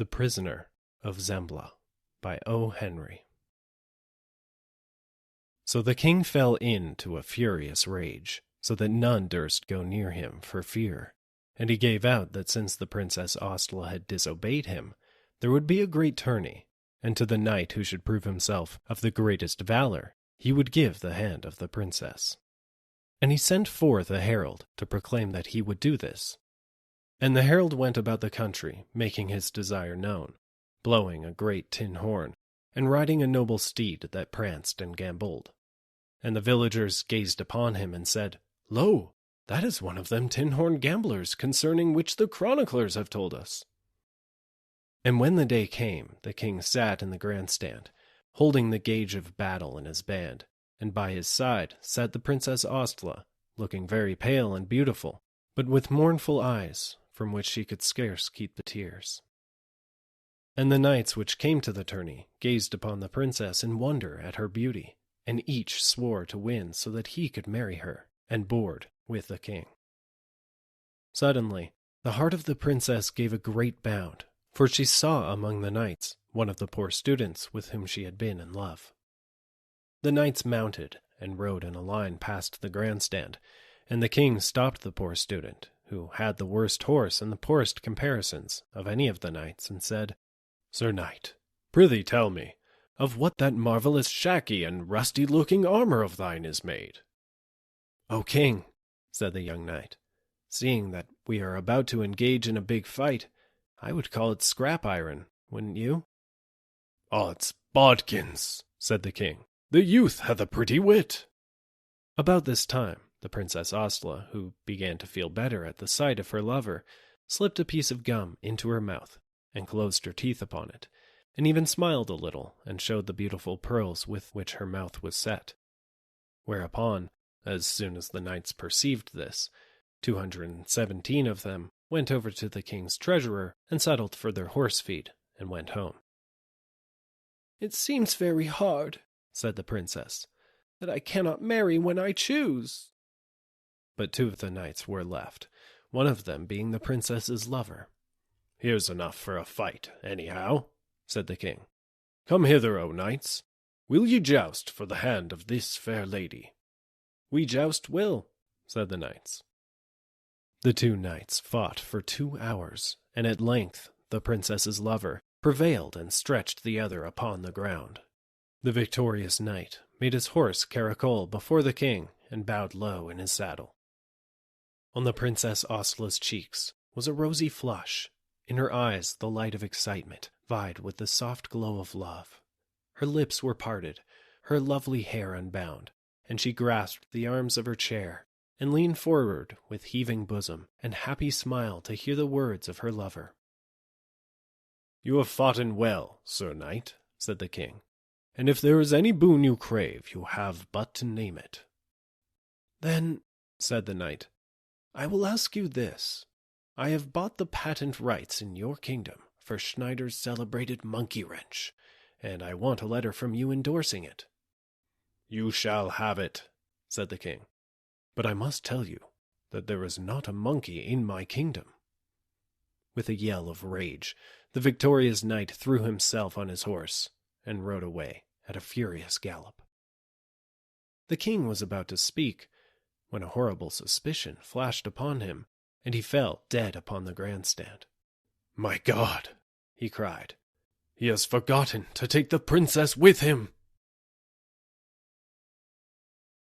The Prisoner of Zembla by O. Henry. So the king fell into a furious rage, so that none durst go near him for fear. And he gave out that since the Princess Ostla had disobeyed him, there would be a great tourney, and to the knight who should prove himself of the greatest valor, he would give the hand of the princess. And he sent forth a herald to proclaim that he would do this. And the herald went about the country, making his desire known, blowing a great tin horn, and riding a noble steed that pranced and gambolled. And the villagers gazed upon him and said, "Lo, that is one of them tin-horn gamblers concerning which the chroniclers have told us." And when the day came, the king sat in the grandstand, holding the gage of battle in his band, and by his side sat the Princess Ostla, looking very pale and beautiful, but with mournful eyes, from which she could scarce keep the tears. And the knights which came to the tourney gazed upon the princess in wonder at her beauty, and each swore to win so that he could marry her, and board with the king. Suddenly, the heart of the princess gave a great bound, for she saw among the knights one of the poor students with whom she had been in love. The knights mounted and rode in a line past the grandstand, and the king stopped the poor student, who had the worst horse and the poorest comparisons of any of the knights, and said, "Sir knight, prithee tell me, of what that marvellous shaky and rusty-looking armor of thine is made?" "O king," said the young knight, "seeing that we are about to engage in a big fight, I would call it scrap iron, wouldn't you?" "Odds bodkins," said the king, "the youth hath a pretty wit." About this time, the Princess Ostla, who began to feel better at the sight of her lover, slipped a piece of gum into her mouth, and closed her teeth upon it, and even smiled a little, and showed the beautiful pearls with which her mouth was set. Whereupon, as soon as the knights perceived this, 217 of them went over to the king's treasurer, and settled for their horse feed, and went home. "It seems very hard," said the princess, "that I cannot marry when I choose." But 2 of the knights were left, one of them being the princess's lover. "Here's enough for a fight, anyhow," said the king. "Come hither, O knights. Will ye joust for the hand of this fair lady?" "We joust will," said the knights. The 2 knights fought for 2 hours, and at length the princess's lover prevailed and stretched the other upon the ground. The victorious knight made his horse caracole before the king and bowed low in his saddle. On the Princess Ostla's cheeks was a rosy flush. In her eyes the light of excitement vied with the soft glow of love. Her lips were parted, her lovely hair unbound, and she grasped the arms of her chair and leaned forward with heaving bosom and happy smile to hear the words of her lover. "You have foughten well, Sir Knight," said the king, "and if there is any boon you crave, you have but to name it." "Then," said the knight, "I will ask you this. I have bought the patent rights in your kingdom for Schneider's celebrated monkey wrench, and I want a letter from you endorsing it." "You shall have it," said the king, "but I must tell you that there is not a monkey in my kingdom." With a yell of rage, the victorious knight threw himself on his horse and rode away at a furious gallop. The king was about to speak, when a horrible suspicion flashed upon him, and he fell dead upon the grandstand. "My God!" he cried. "He has forgotten to take the princess with him!"